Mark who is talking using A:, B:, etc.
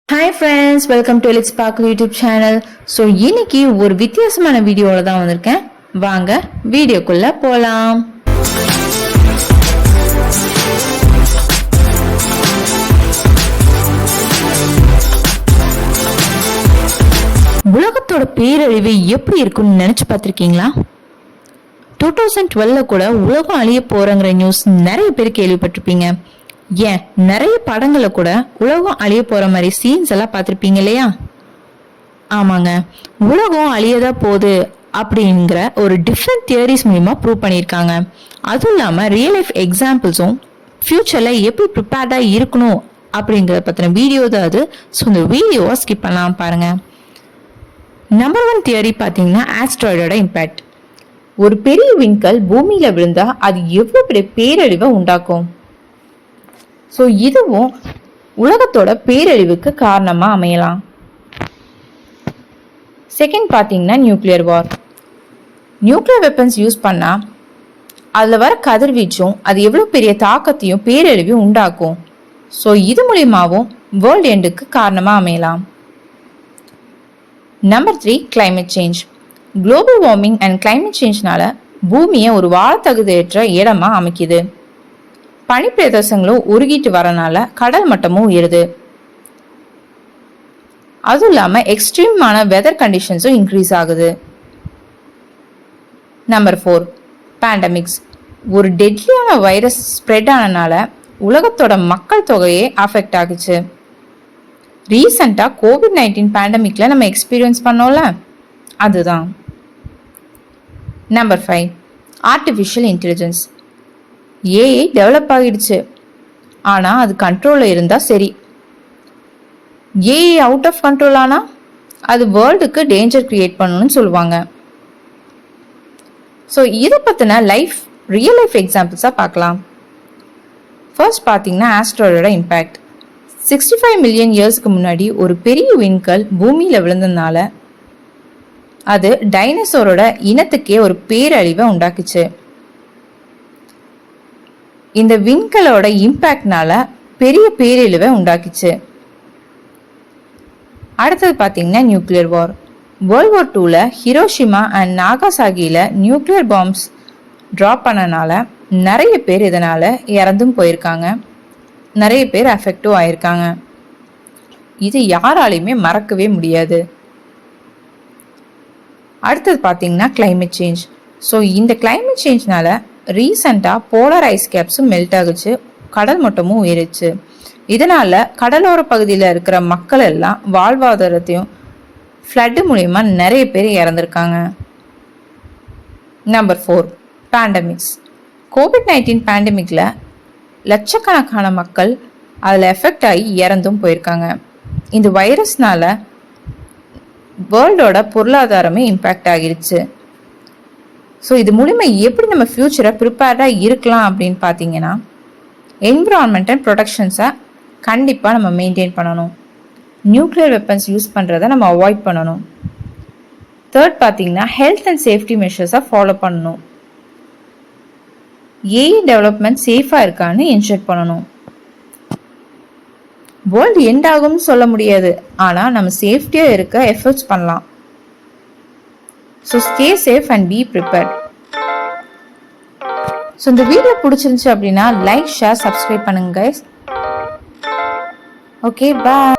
A: Hi friends, welcome to Let's Spark YouTube channel. So இன்னைக்கு ஒரு வித்தியாசமான வீடியோல தான் வந்திருக்கேன். வாங்க வீடியோக்குள்ள போலாம். உலகத்தோட பேரழிவு எப்படி இருக்குன்னு நினைச்சு பார்த்திருக்கீங்களா? 2012 கூட உலகம் அழிய போறங்கிற நியூஸ் நிறைய பேர் கேள்விப்பட்டிருப்பீங்க. ஏன் நிறைய படங்கள்ல கூட உலகம் அழிய போற மாதிரி சீன்ஸ் எல்லாம் பார்த்திருப்பீங்க இல்லையா? ஆமாங்க, உலகம் அழியதா போகுது அப்படிங்கிற ஒரு டிஃப்ரெண்ட் தியரிஸ் மூலமா ப்ரூவ் பண்ணியிருக்காங்க. அதுவும் இல்லாம ரியல் லைஃப் எக்ஸாம்பிள்ஸும் ஃபியூச்சர்ல எப்படி ப்ரிப்பேர்டா இருக்கணும் அப்படிங்கறத பத்தின வீடியோ தான் அது. ஸோ இந்த வீடியோவை ஸ்கிப் பண்ணலாம் பாருங்க. நம்பர் 1 தியரி பார்த்தீங்கன்னா ஆஸ்ட்ராய்டோட இம்பாக்ட். ஒரு பெரிய விண்கல் பூமியில விழுந்தா அது எவ்வளவு பெரிய பேரழிவை உண்டாக்கும். ஸோ இதுவும் உலகத்தோட பேரழிவுக்கு காரணமா அமையலாம். செகண்ட் பார்த்தீங்கன்னா நியூக்ளியர் வார். நியூக்ளியர் வெப்பன்ஸ் யூஸ் பண்ணா அதில் வர கதிர்வீச்சும் அது எவ்வளோ பெரிய தாக்கத்தையும் பேரழிவையும் உண்டாக்கும். ஸோ இது மூலியமாகவும் வேர்ல்டு எண்டுக்கு காரணமாக அமையலாம். Number 3 climate change. Global warming and climate சேஞ்ச்னால பூமியை ஒரு வாழத்தகுதியற்ற இடமா அமைக்குது. பனிப்பிரதேசங்களும் உருகிட்டு வரனால கடல் மட்டமும் உயருது. அதுவும் இல்லாம எக்ஸ்ட்ரீமான வெதர் கண்டிஷன்ஸும் இன்க்ரீஸ் ஆகுது. Number 4 pandemics. ஒரு டெட்லியான வைரஸ் ஸ்ப்ரெட் ஆனனால உலகத்தோட மக்கள் தொகையே அஃபெக்ட் ஆகுச்சு. ரீசெண்டா COVID-19 பேண்டமிக்ல நம்ம எக்ஸ்பீரியன்ஸ் பண்ணோம்ல, அதுதான். Number 5 artificial intelligence. AI develop ஆகிடுச்சு, ஆனால் அது கண்ட்ரோலில் இருந்தால் சரி. ஏஐ அவுட் ஆஃப் கண்ட்ரோல் ஆனால் அது வேர்ல்டுக்கு டேஞ்சர் கிரியேட் பண்ணணும்னு சொல்லுவாங்க. ஸோ இதை பற்றின ரியல் லைஃப் எக்ஸாம்பிள்ஸாக பார்க்கலாம். ஃபர்ஸ்ட் பார்த்தீங்கன்னா ஆஸ்ட்ராய்டோட இம்பேக்ட். 65 மில்லியன் இயர்ஸ்க்கு முன்னாடி ஒரு பெரிய விண்கல் பூமியில் விழுந்ததுனால அது டைனோசரோட இனத்துக்கே ஒரு பேரழிவை உண்டாக்குச்சு. இந்த விண்கலோட இம்பாக்ட்னால பெரிய பேரழிவை உண்டாக்கிச்சு. அடுத்தது பார்த்தீங்கன்னா நியூக்ளியர் வார். வேர்ல்ட் வார் 2ல ஹிரோஷிமா அண்ட் நாகாசாகியில நியூக்ளியர் பாம்ஸ் ட்ராப் பண்ணனால நிறைய பேர் இதனால இறந்தும் போயிருக்காங்க, நிறைய பேர் அஃபெக்டும் ஆயிருக்காங்க. இது யாராலையுமே மறக்கவே முடியாது. அடுத்தது பார்த்தீங்கன்னா கிளைமேட் சேஞ்ச். ஸோ இந்த கிளைமேட் சேஞ்ச்னால ரீசெண்டாக போலார் ஐஸ் கேப்ஸும் மெல்ட் ஆகுச்சு, கடல் மட்டமும் உயரிச்சு. இதனால கடலோர பகுதியில் இருக்கிற மக்கள் எல்லாம் வாழ்வாதாரத்தையும் ஃப்ளட்டு மூலயமா நிறைய பேர் இறந்துருக்காங்க. Number 4 pandemics. COVID-19 பேண்டமிக்ல லட்சக்கணக்கான மக்கள் அதில் எஃபெக்ட் ஆகி இறந்தும் போயிருக்காங்க. இந்த வைரஸ்னால வேர்ல்டோட பொருளாதாரமே இம்பேக்ட் ஆகிருச்சு. ஸோ இது மூலிமா எப்படி நம்ம ஃப்யூச்சரை ப்ரிப்பேர்டாக இருக்கலாம் அப்படின்னு பார்த்தீங்கன்னா, என்விரான்மெண்ட் அண்ட் ப்ரொடெக்ஷன்ஸை கண்டிப்பாக நம்ம மெயின்டைன் பண்ணணும். நியூக்ளியர் வெப்பன்ஸ் யூஸ் பண்ணுறதை நம்ம அவாய்ட் பண்ணணும். தேர்ட் பார்த்தீங்கன்னா ஹெல்த் அண்ட் சேஃப்டி மெஷர்ஸை ஃபாலோ பண்ணணும். ஏஐ டெவலப்மெண்ட் சேஃபாக இருக்கான்னு என்ஷூர் பண்ணணும். வேர்ல்டு எண்ட் ஆகும்னு சொல்ல முடியாது, ஆனால் நம்ம சேஃப்டியாக இருக்க எஃபர்ட்ஸ் பண்ணலாம். So stay safe and be prepared. So இந்த வீடியோ பிடிச்சிருந்துச்சு அப்படின்னா லைக், ஷேர், சப்ஸ்கிரைப் பண்ணுங்க guys. Okay, bye.